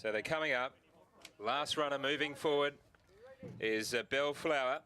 So they're coming up. Last runner moving forward is Bellflower.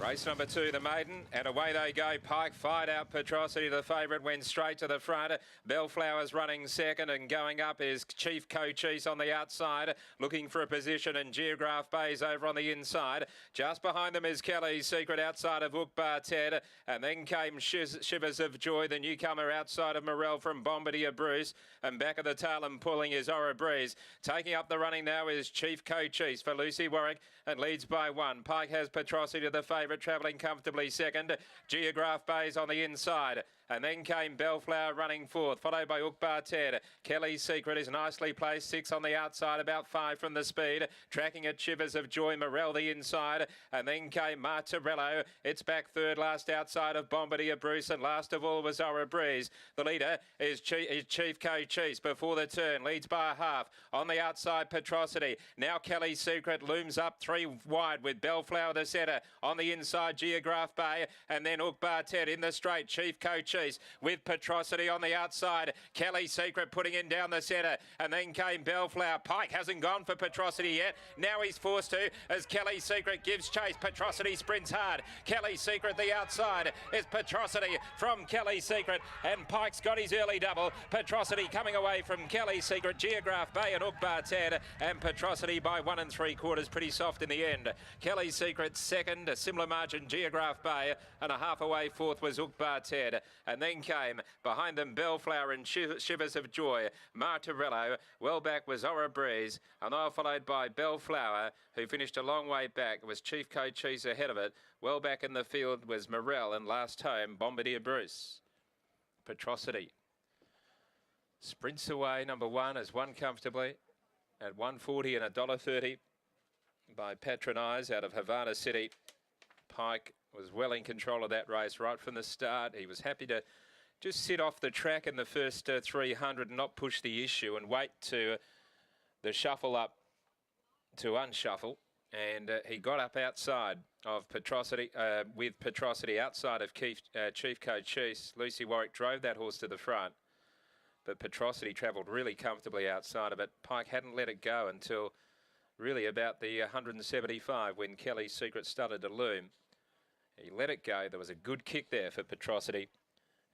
Race number 2, the maiden, and away they go. Pike fired out Petrosity, the favourite, went straight to the front. Bellflower's running second, and going up is Chief Cochise on the outside, looking for a position, and Geograph Bay's over on the inside. Just behind them is Kelly's Secret outside of Ukbar Ted, and then came Shivers of Joy, the newcomer outside of Morel from Bombardier Bruce, and back of the tail and pulling is Aura Breeze. Taking up the running now is Chief Cochise for Lucy Warwick, and leads by 1. Pike has Petrosity, the favourite, travelling comfortably second. Geograph Bay's on the inside. And then came Bellflower running fourth, followed by Ukbar Ted. Kelly's Secret is nicely placed, 6 on the outside, about 5 from the speed. Tracking at Shivers of Joy, Morel the inside. And then came Martorello. It's back third, last outside of Bombardier Bruce. And last of all was Aura Breeze. The leader is Chief Cochise before the turn. Leads by a half. On the outside, Petrosity. Now Kelly's Secret looms up 3 wide with Bellflower the centre. On the inside, Geograph Bay. And then Ukbar Ted in the straight. Chief Cochise with Petrosity on the outside. Kelly Secret putting in down the centre, and then came Bellflower. Pike hasn't gone for Petrosity yet. Now he's forced to, as Kelly Secret gives chase. Petrosity sprints hard. Kelly Secret the outside is Petrosity from Kelly Secret, and Pike's got his early double. Petrosity coming away from Kelly Secret, Geograph Bay and Ukbar Ted, and Petrosity by 1 3/4, pretty soft in the end. Kelly Secret second, a similar margin Geograph Bay, and a half away fourth was Ukbar Ted. And then came behind them Bellflower and Shivers of Joy. Martorello, well back was Aura Breeze, and they were followed by Bellflower, who finished a long way back. It was Chief Cochise ahead of it. Well back in the field was Morel, and last home Bombardier Bruce. Petrosity sprints away. Number 1 has won comfortably at 140 and $1.30 by Patronize out of Havana City. Pike was well in control of that race right from the start. He was happy to just sit off the track in the first 300 and not push the issue and wait to the shuffle up to unshuffle. And he got up outside of Petrosity, with Petrosity outside of Chief Cochise. Lucy Warwick drove that horse to the front, but Petrosity travelled really comfortably outside of it. Pike hadn't let it go until really about the 175 when Kelly's Secret started to loom. He let it go. There was a good kick there for Petrosity,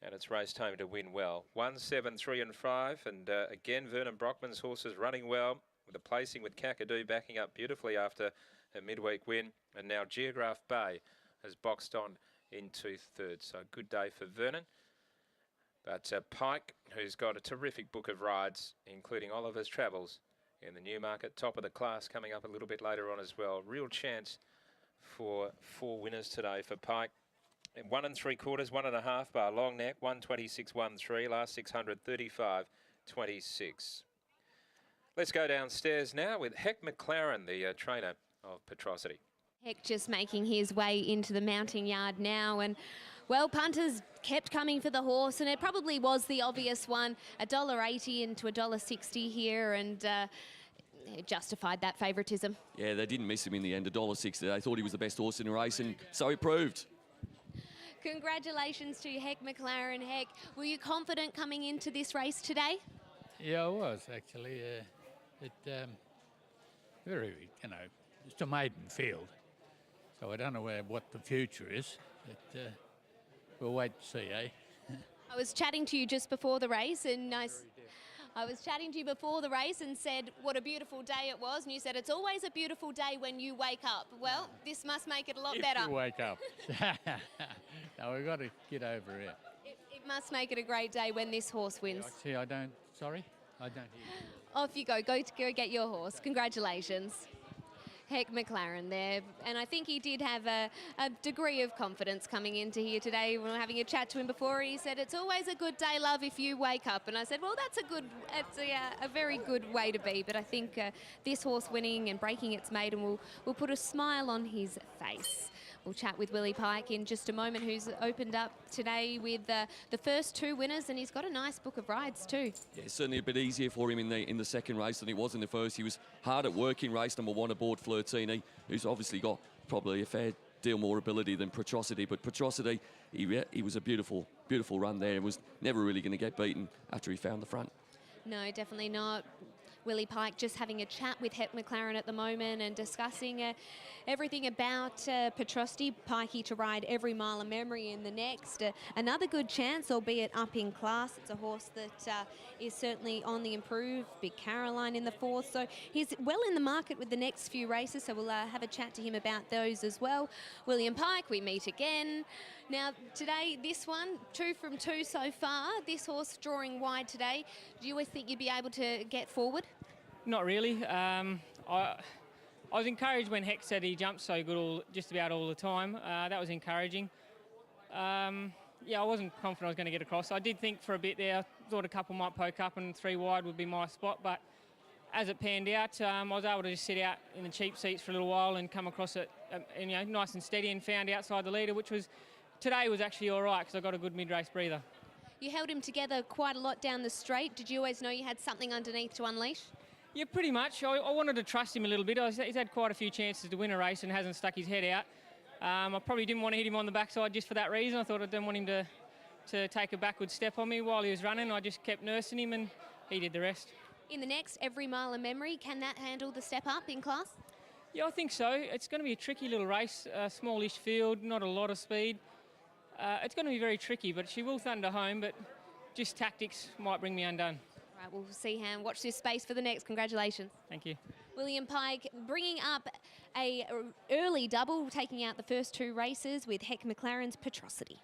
and it's raced home to win well. 1, 7, 3 and 5, and again Vernon Brockman's horses running well, with a placing with Kakadu backing up beautifully after a midweek win, and now Geograph Bay has boxed on into third. So a good day for Vernon. But Pike, who's got a terrific book of rides, including Oliver's Travels in the Newmarket, top of the class, coming up a little bit later on as well. Real chance for 4 winners today for Pike. 1 3/4, 1 1/2 bar long neck, 126.13, last 635.26. Let's go downstairs now with Heck McLaren, the trainer of Petrosity. Heck just making his way into the mounting yard now, and well, punters kept coming for the horse, and it probably was the obvious one. $1.80 into $1.60 here, and it justified that favouritism. Yeah, they didn't miss him in the end, $1.60. They thought he was the best horse in the race, and so he proved. Congratulations to Heck McLaren. Heck, were you confident coming into this race today? Yeah, I was actually. Very, it's a maiden field, so I don't know what the future is, but we'll wait to see, eh? I was chatting to you just before the race, and I was chatting to you before the race and said what a beautiful day it was, and you said it's always a beautiful day when you wake up. Well, this must make it a lot better. If you wake up. No, we've got to get over it. It must make it a great day when this horse wins. See, I don't hear you. Off you go. Go get your horse. Congratulations. Heck McLaren there, and I think he did have a degree of confidence coming into here today. When we were having a chat to him before, he said, it's always a good day, love, if you wake up. And I said, well, that's a very good way to be, but I think this horse winning and breaking its maiden will put a smile on his face. We'll chat with Willie Pike in just a moment, who's opened up today with the first 2 winners, and he's got a nice book of rides too. Yeah, certainly a bit easier for him in the second race than it was in the first. He was hard at work in race number 1 aboard Flirtini, who's obviously got probably a fair deal more ability than Petrosity. But Petrosity, he was a beautiful run there, and was never really going to get beaten after he found the front. No, definitely not. Willie Pike just having a chat with Hec McLaren at the moment and discussing everything about Petrosity. Pikey to ride Every Mile of Memory in the next. Another good chance, albeit up in class. It's a horse that is certainly on the improve. Big Caroline in the fourth. So he's well in the market with the next few races. So we'll have a chat to him about those as well. William Pike, we meet again. Now, today, this one, 2 from 2 so far. This horse drawing wide today. Do you always think you'd be able to get forward? Not really. I was encouraged when Heck said he jumped so good just about all the time. That was encouraging. Yeah, I wasn't confident I was going to get across. I did think for a bit there, I thought a couple might poke up and 3 wide would be my spot, but as it panned out, I was able to just sit out in the cheap seats for a little while and come across it nice and steady, and found outside the leader, which was today was actually all right because I got a good mid-race breather. You held him together quite a lot down the straight. Did you always know you had something underneath to unleash? Yeah, pretty much. I wanted to trust him a little bit. He's had quite a few chances to win a race and hasn't stuck his head out. I probably didn't want to hit him on the backside just for that reason. I thought I didn't want him to take a backward step on me while he was running. I just kept nursing him and he did the rest. In the next Every Mile of Memory, can that handle the step up in class? Yeah, I think so. It's going to be a tricky little race, a smallish field, not a lot of speed. It's going to be very tricky, but she will thunder home, but just tactics might bring me undone. Right, we'll see how. Watch this space for the next. Congratulations. Thank you. William Pike bringing up a early double, taking out the first 2 races with Hec McLaren's Petrosity.